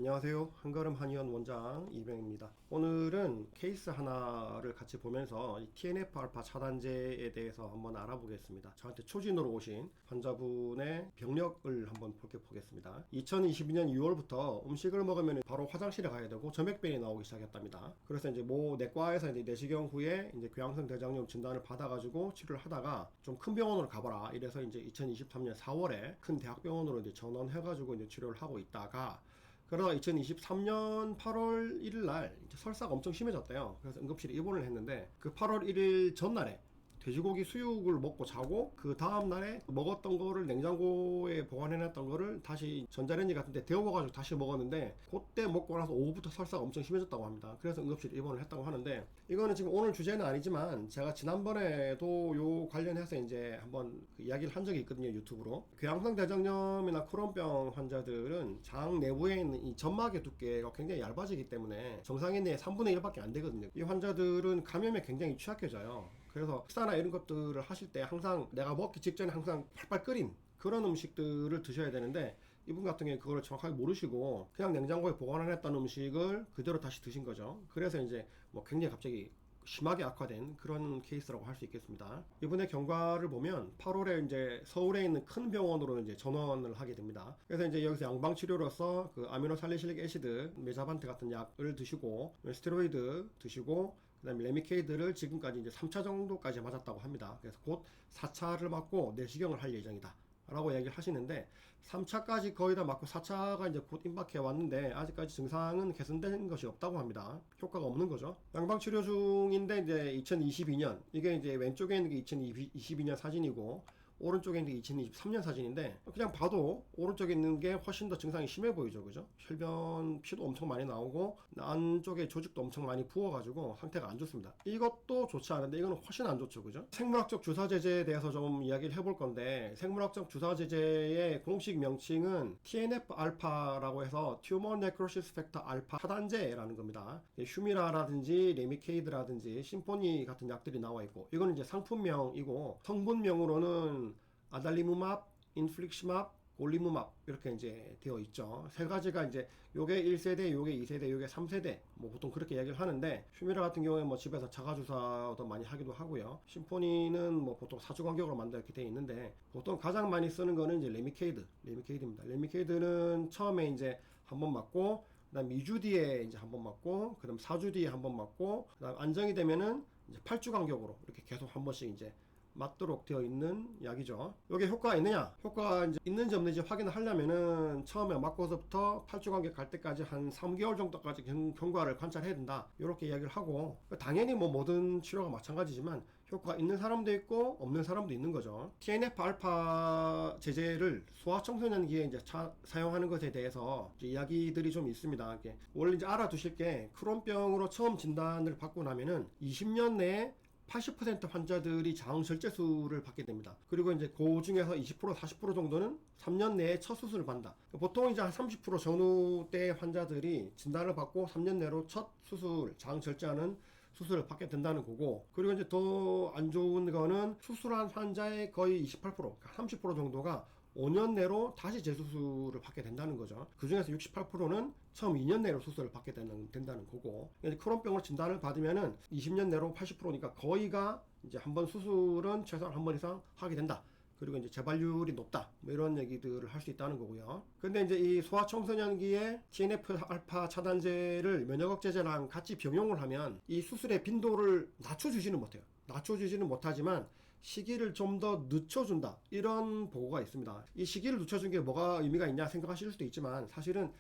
안녕하세요. 한걸음 한의원 원장 이병입니다. 오늘은 케이스 하나를 같이 보면서 이 TNF-알파 차단제에 대해서 한번 알아보겠습니다. 저한테 초진으로 오신 환자분의 병력을 한번 보겠습니다. 2022년 6월부터 음식을 먹으면 바로 화장실에 가야 되고 점액변이 나오기 시작했답니다. 그래서 이제 내과에서 이제 내시경 후에 이제 궤양성 대장염 진단을 받아가지고 치료를 하다가 좀 큰 병원으로 가봐라. 이래서 이제 2023년 4월에 큰 대학병원으로 이제 전원해가지고 이제 치료를 하고 있다가 그러다 2023년 8월 1일 날 설사가 엄청 심해졌대요. 그래서 응급실에 입원을 했는데 그 8월 1일 전날에 돼지고기 수육을 먹고 자고 그 다음날에 먹었던 거를 냉장고에 보관해놨던 거를 다시 전자레인지 같은데 데워가지고 다시 먹었는데 그때 먹고 나서 오후부터 설사가 엄청 심해졌다고 합니다. 그래서 응급실에 입원을 했다고 하는데 이거는 지금 오늘 주제는 아니지만 제가 지난번에도 요 관련해서 이제 한번 그 이야기를 한 적이 있거든요. 유튜브로. 궤양성 대장염이나 크론병 환자들은 장 내부에 있는 이 점막의 두께가 굉장히 얇아지기 때문에 정상인의 3분의 1밖에 안 되거든요. 이 환자들은 감염에 굉장히 취약해져요. 그래서 식사나 이런 것들을 하실 때 항상 내가 먹기 직전에 항상 팔팔 끓인 그런 음식들을 드셔야 되는데 이분 같은 경우에 그걸 정확하게 모르시고 그냥 냉장고에 보관해놨던 음식을 그대로 다시 드신 거죠. 그래서 이제 굉장히 갑자기 심하게 악화된 그런 케이스라고 할 수 있겠습니다. 이분의 경과를 보면 8월에 이제 서울에 있는 큰 병원으로 이제 전원을 하게 됩니다. 그래서 이제 여기서 양방치료로서 그 아미노살리실릭 애시드, 메자반트 같은 약을 드시고 스테로이드 드시고 그다음에 레미케이드를 지금까지 이제 3차 정도까지 맞았다고 합니다. 그래서 곧 4차를 맞고 내시경을 할 예정이다 라고 얘기를 하시는데 3차까지 거의 다 맞고 4차가 이제 곧 임박해 왔는데 아직까지 증상은 개선된 것이 없다고 합니다. 효과가 없는 거죠. 양방치료 중인데 이제 2022년 이게 이제 왼쪽에 있는 게 2022년 사진이고 오른쪽에 있는 게 2023년 사진인데 그냥 봐도 오른쪽에 있는 게 훨씬 더 증상이 심해 보이죠. 그죠? 혈변 피도 엄청 많이 나오고 안쪽에 조직도 엄청 많이 부어가지고 상태가 안 좋습니다. 이것도 좋지 않은데 이거는 훨씬 안 좋죠. 그죠? 생물학적 주사제제에 대해서 좀 이야기를 해볼 건데 생물학적 주사제제의 공식 명칭은 TNF-알파라고 해서 튜머 네크로시스 팩터 알파 차단제라는 겁니다. 휴미라라든지 레미케이드라든지 심포니 같은 약들이 나와 있고 이거는 이제 상품명이고 성분명으로는 아달리무맙, 인플릭시맙, 골리무맙 이렇게 이제 되어 있죠. 세 가지가 이제 요게 1세대, 요게 2세대, 요게 3세대 보통 그렇게 이야기를 하는데 휴미라 같은 경우에 집에서 자가주사도 많이 하기도 하고요. 심포니는 보통 4주 간격으로 이렇게 되어 있는데 보통 가장 많이 쓰는 거는 이제 레미케이드입니다. 레미케이드는 처음에 이제 한 번 맞고 그다음 2주 뒤에 이제 한 번 맞고 그다음 4주 뒤에 한 번 맞고 그다음 안정이 되면은 이제 8주 간격으로 이렇게 계속 한 번씩 이제 맞도록 되어 있는 약이죠. 이게 효과가 있느냐? 효과가 이제 있는지 없는지 확인을 하려면은 처음에 맞고서부터 8주 간격 갈 때까지 한 3개월 정도까지 경과를 관찰해야 된다. 이렇게 이야기를 하고 당연히 모든 치료가 마찬가지지만 효과가 있는 사람도 있고 없는 사람도 있는 거죠. TNF-알파 제제를 소아청소년기에 이제 사용하는 것에 대해서 이제 이야기들이 좀 있습니다. 원래 이제 알아두실 게 크론병으로 처음 진단을 받고 나면은 20년 내에 80% 환자들이 장절제술을 받게 됩니다. 그리고 이제 그 중에서 20% 40% 정도는 3년 내에 첫 수술을 받는다. 보통 이제 한 30% 전후 때 환자들이 진단을 받고 3년 내로 첫 수술, 장절제하는 수술을 받게 된다는 거고 그리고 이제 더 안 좋은 거는 수술한 환자의 거의 28%, 그러니까 30% 정도가 5년 내로 다시 재수술을 받게 된다는 거죠. 그 중에서 68%는 처음 2년 내로 수술을 받게 된다는 거고 크론병으로 진단을 받으면은 20년 내로 80%니까 거의가 이제 한 번 수술은 최소한 한 번 이상 하게 된다. 그리고 이제 재발률이 높다. 이런 얘기들을 할 수 있다는 거고요. 근데 이제 이 소아청소년기에 TNF-알파 차단제를 면역억제제랑 같이 병용을 하면 이 수술의 빈도를 낮춰주지는 못해요. 낮춰주지는 못하지만 시기를 좀 더 늦춰준다. 이런 보고가 있습니다. 이 시기를 늦춰준 게 뭐가 의미가 있냐 생각하실 수도 있지만 사실은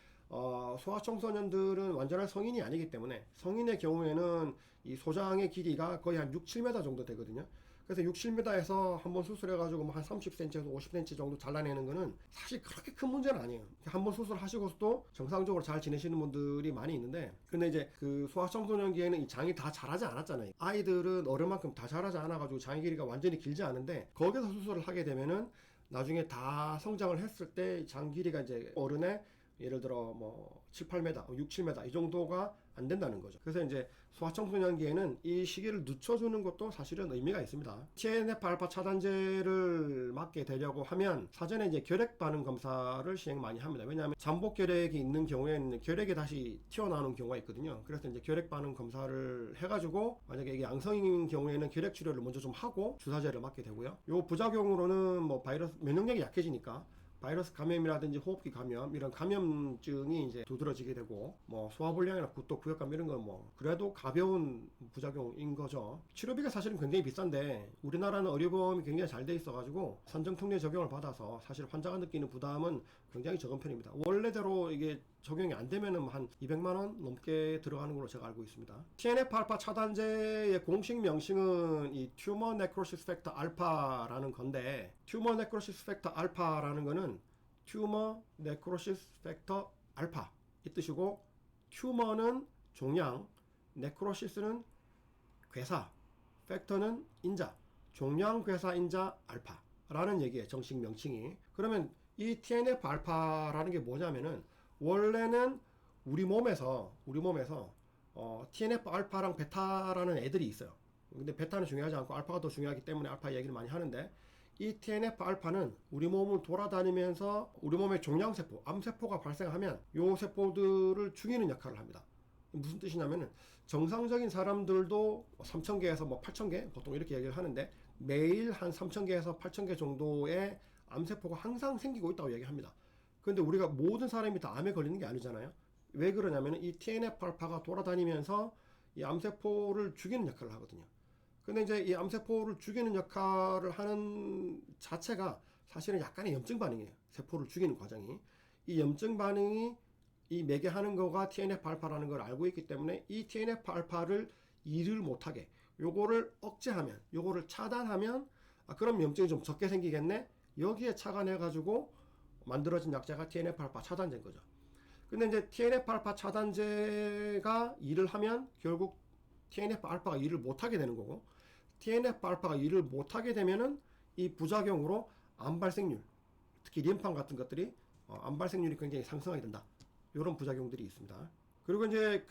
소아청소년들은 완전한 성인이 아니기 때문에 성인의 경우에는 이 소장의 길이가 거의 한 6, 7m 정도 되거든요. 그래서 6, 7m에서 한번 수술해가지고 한 30cm에서 50cm 정도 잘라내는 거는 사실 그렇게 큰 문제는 아니에요. 한번 수술하시고서도 정상적으로 잘 지내시는 분들이 많이 있는데 근데 이제 그 소아청소년기에는 이 장이 다 자라지 않았잖아요. 아이들은 어른만큼 다 자라지 않아가지고 장의 길이가 완전히 길지 않은데 거기서 수술을 하게 되면은 나중에 다 성장을 했을 때 장 길이가 이제 어른의 예를 들어 7, 8m, 6, 7m 이 정도가 안 된다는 거죠. 그래서 이제 소아청소년기에는 이 시기를 늦춰주는 것도 사실은 의미가 있습니다. TNF 알파 차단제를 맞게 되려고 하면 사전에 이제 결핵 반응 검사를 시행 많이 합니다. 왜냐하면 잠복 결핵이 있는 경우에는 결핵이 다시 튀어나오는 경우가 있거든요. 그래서 이제 결핵 반응 검사를 해가지고 만약에 이게 양성인 경우에는 결핵 치료를 먼저 좀 하고 주사제를 맞게 되고요. 요 부작용으로는 뭐 바이러스 면역력이 약해지니까 바이러스 감염이라든지 호흡기 감염 이런 감염증이 이제 두드러지게 되고 뭐 소화불량이나 구토, 구역감 이런 건 뭐 그래도 가벼운 부작용인 거죠. 치료비가 사실은 굉장히 비싼데 우리나라는 의료보험이 굉장히 잘 돼 있어가지고 산정통례 적용을 받아서 사실 환자가 느끼는 부담은 굉장히 적은 편입니다. 원래대로 이게 적용이 안 되면은 한 200만 원 넘게 들어가는 걸로 제가 알고 있습니다. TNF 알파 차단제의 공식 명칭은 이 튜머 네크로시스 팩터 알파라는 건데, 튜머 네크로시스 팩터 알파라는 거는 튜머 네크로시스 팩터 알파 이 뜻이고, 튜머는 종양, 네크로시스는 괴사, 팩터는 인자, 종양 괴사 인자 알파라는 얘기예요, 정식 명칭이. 그러면 이 TNF 알파라는 게 뭐냐면은 원래는 우리 몸에서 TNF 알파랑 베타라는 애들이 있어요. 근데 베타는 중요하지 않고 알파가 더 중요하기 때문에 알파 얘기를 많이 하는데, 이 TNF 알파는 우리 몸을 돌아다니면서 우리 몸의 종양세포, 암세포가 발생하면 이 세포들을 죽이는 역할을 합니다. 무슨 뜻이냐면은 정상적인 사람들도 3,000개에서 뭐 8,000개 보통 이렇게 얘기를 하는데, 매일 한 3,000개에서 8,000개 정도의 암세포가 항상 생기고 있다고 얘기합니다. 근데 우리가 모든 사람이 다 암에 걸리는 게 아니잖아요. 왜 그러냐면 이 TNF 알파가 돌아다니면서 이 암세포를 죽이는 역할을 하거든요. 근데 이제 이 암세포를 죽이는 역할을 하는 자체가 사실은 약간의 염증 반응이에요. 세포를 죽이는 과정이. 이 염증 반응이 이 매개하는 거가 TNF 알파라는 걸 알고 있기 때문에 이 TNF 알파를 일을 못하게, 요거를 억제하면, 요거를 차단하면, 그럼 염증이 좀 적게 생기겠네? 여기에 착안해가지고 만들어진 약자가 TNF 알파 차단제인 거죠. 근데 이제 TNF 알파 차단제가 일을 하면 결국 TNF 알파가 일을 못하게 되는 거고, TNF 알파가 일을 못하게 되면은 이 부작용으로 암 발생률, 특히 림팜 같은 것들이 암 발생률이 굉장히 상승하게 된다. 이런 부작용들이 있습니다. 그리고 이제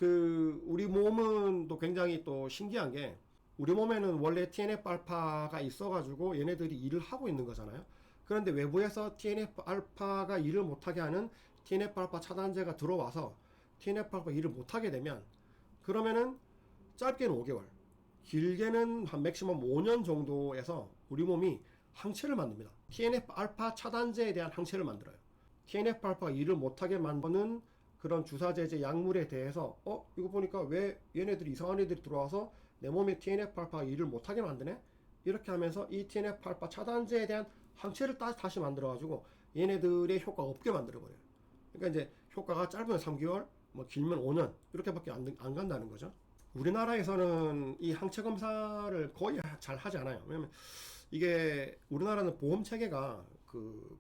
우리 몸은 또 굉장히 또 신기한 게, 우리 몸에는 원래 TNF 알파가 있어가지고 얘네들이 일을 하고 있는 거잖아요. 그런데 외부에서 TNF 알파가 일을 못하게 하는 TNF 알파 차단제가 들어와서 TNF 알파 일을 못하게 되면, 그러면은 짧게는 5개월, 길게는 한 맥시멈 5년 정도에서 우리 몸이 항체를 만듭니다. TNF 알파 차단제에 대한 항체를 만들어요. TNF 알파가 일을 못하게 만드는 그런 주사제제 약물에 대해서 이거 보니까 왜 얘네들이 이상한 애들이 들어와서 내 몸에 TNF 알파가 일을 못하게 만드네? 이렇게 하면서 이 TNF 알파 차단제에 대한 항체를 다시 만들어가지고 얘네들의 효과가 없게 만들어버려요. 그러니까 이제 효과가 짧으면 3개월, 뭐 길면 5년 이렇게밖에 안 간다는 거죠. 우리나라에서는 이 항체 검사를 거의 잘 하지 않아요. 왜냐면 이게 우리나라는 보험 체계가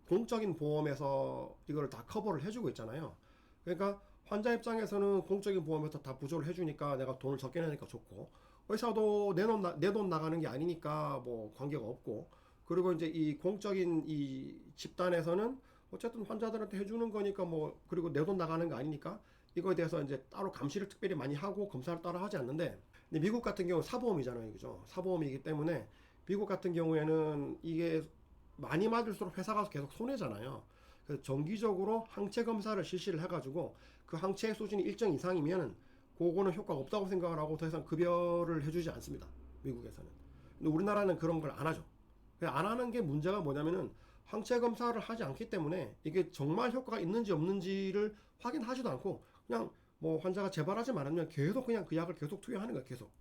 공적인 보험에서 이걸 다 커버를 해주고 있잖아요. 그러니까 환자 입장에서는 공적인 보험에서 다 부조를 해주니까 내가 돈을 적게 내니까 좋고, 의사도 내 돈 나가는 게 아니니까 뭐 관계가 없고, 그리고 이제 이 공적인 이 집단에서는 어쨌든 환자들한테 해주는 거니까 뭐, 그리고 내 돈 나가는 거 아니니까 이거에 대해서 이제 따로 감시를 특별히 많이 하고 검사를 따로 하지 않는데, 근데 미국 같은 경우는 사보험이잖아요, 그죠? 사보험이기 때문에 미국 같은 경우에는 이게 많이 맞을수록 회사가 계속 손해잖아요. 그래서 정기적으로 항체 검사를 실시를 해가지고 그 항체 수준이 일정 이상이면 그거는 효과가 없다고 생각을 하고 더 이상 급여를 해주지 않습니다, 미국에서는. 근데 우리나라는 그런 걸 안 하죠. 안 하는 게 문제가 뭐냐면은 항체 검사를 하지 않기 때문에 이게 정말 효과가 있는지 없는지를 확인하지도 않고 그냥 뭐 환자가 재발하지 말으면 계속 그냥 그 약을 계속 투여하는 거예요, 계속.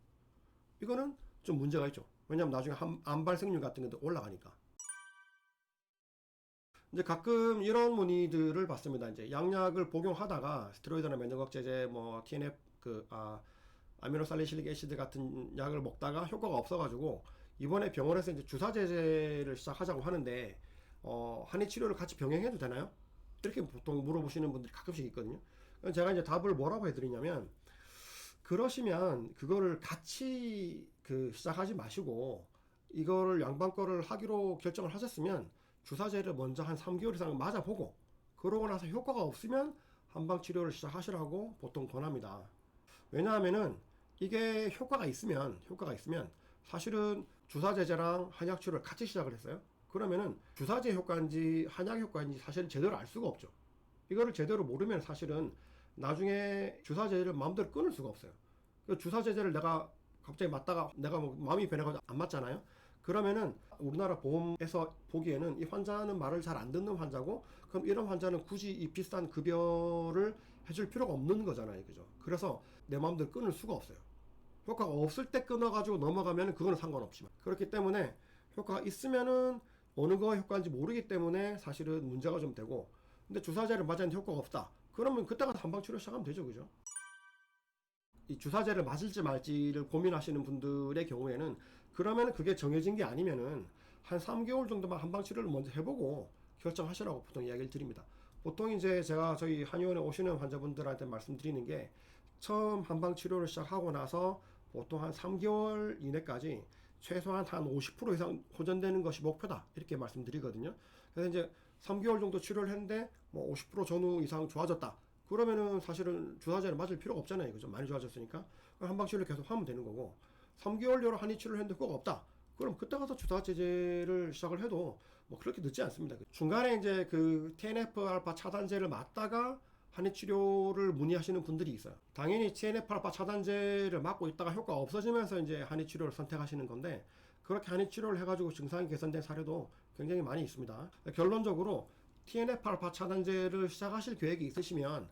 이거는 좀 문제가 있죠. 왜냐면 나중에 암 발생률 같은 것도 올라가니까. 이제 가끔 이런 문의들을 받습니다. 이제 양약을 복용하다가 스테로이드나 면역억제제, 뭐 TNF 아미노살리실릭 애시드 같은 약을 먹다가 효과가 없어가지고 이번에 병원에서 이제 주사제제를 시작하자고 하는데 한의 치료를 같이 병행해도 되나요? 이렇게 보통 물어보시는 분들이 가끔씩 있거든요. 제가 이제 답을 뭐라고 해드리냐면, 그러시면 그거를 같이 시작하지 마시고 이거를 양방 거를 하기로 결정을 하셨으면 주사제를 먼저 한 3개월 이상 맞아보고, 그러고 나서 효과가 없으면 한방 치료를 시작하시라고 보통 권합니다. 왜냐하면은 이게 효과가 있으면 사실은 주사제제랑 한약 치료를 같이 시작을 했어요. 그러면은 주사제 효과인지 한약 효과인지 사실은 제대로 알 수가 없죠. 이거를 제대로 모르면 사실은 나중에 주사제를 마음대로 끊을 수가 없어요. 그 주사제제를 내가 갑자기 맞다가 내가 뭐 마음이 변해가지고 안 맞잖아요. 그러면은 우리나라 보험에서 보기에는 이 환자는 말을 잘 안 듣는 환자고, 그럼 이런 환자는 굳이 이 비싼 급여를 해줄 필요가 없는 거잖아요. 그죠? 그래서 내 마음대로 끊을 수가 없어요. 효과가 없을 때 끊어가지고 넘어가면 그거는 상관없지만, 그렇기 때문에 효과가 있으면은 어느 거 효과인지 모르기 때문에 사실은 문제가 좀 되고, 근데 주사제를 맞았는데 효과가 없다, 그러면 그때가 한방치료 시작하면 되죠. 그죠? 이 주사제를 맞을지 말지를 고민하시는 분들의 경우에는, 그러면 그게 정해진 게 아니면은 한 3개월 정도만 한방치료를 먼저 해보고 결정하시라고 보통 이야기를 드립니다. 보통 이제 제가 저희 한의원에 오시는 환자분들한테 말씀드리는 게, 처음 한방치료를 시작하고 나서 보통 한 3개월 이내까지 최소한 한 50% 이상 호전되는 것이 목표다, 이렇게 말씀드리거든요. 그래서 이제 3개월 정도 치료를 했는데 뭐 50% 전후 이상 좋아졌다, 그러면은 사실은 주사제를 맞을 필요가 없잖아요. 그죠? 많이 좋아졌으니까. 한방치료를 계속 하면 되는 거고, 3개월여로 한의치료를 했는데 효과가 없다, 그럼 그때 가서 주사제제를 시작을 해도 뭐 그렇게 늦지 않습니다. 중간에 이제 그 TNF-알파 차단제를 맞다가 한의치료를 문의하시는 분들이 있어요. 당연히 TNF-알파 차단제를 맞고 있다가 효과가 없어지면서 이제 한의치료를 선택하시는 건데, 그렇게 한의치료를 해가지고 증상이 개선된 사례도 굉장히 많이 있습니다. 결론적으로 TNF-알파 차단제를 시작하실 계획이 있으시면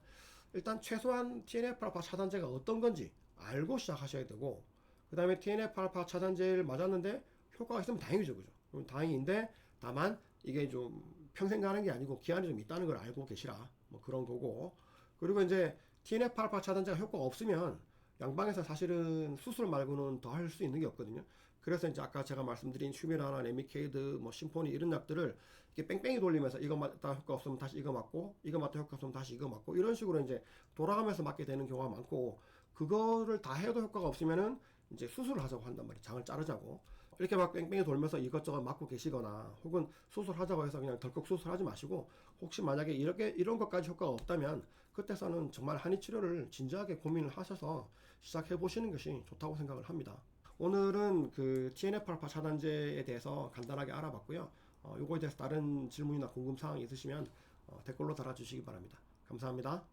일단 최소한 TNF-알파 차단제가 어떤 건지 알고 시작하셔야 되고, 그 다음에 TNF-알파 차단제를 맞았는데 효과가 있으면 다행이죠. 그죠? 다행인데, 다만 이게 좀 평생 가는 게 아니고 기한이 좀 있다는 걸 알고 계시라, 뭐 그런 거고. 그리고 이제 TNF-알파 차단제가 효과가 없으면 양방에서 사실은 수술 말고는 더 할 수 있는 게 없거든요. 그래서 이제 아까 제가 말씀드린 슈미라나 레미케이드, 뭐 심포니 이런 약들을 이렇게 뺑뺑이 돌리면서 이거 맞다 효과 없으면 다시 이거 맞고, 이거 맞다 효과 없으면 다시 이거 맞고, 이런 식으로 이제 돌아가면서 맞게 되는 경우가 많고, 그거를 다 해도 효과가 없으면은 이제 수술을 하자고 한단 말이에요. 장을 자르자고. 이렇게 막 뺑뺑이 돌면서 이것저것 맞고 계시거나, 혹은 수술하자고 해서 그냥 덜컥 수술하지 마시고, 혹시 만약에 이런 것까지 효과가 없다면 그때서는 정말 한의치료를 진지하게 고민을 하셔서 시작해 보시는 것이 좋다고 생각을 합니다. 오늘은 그 TNF-알파 차단제에 대해서 간단하게 알아봤고요. 요거에 대해서 다른 질문이나 궁금사항이 있으시면 댓글로 달아주시기 바랍니다. 감사합니다.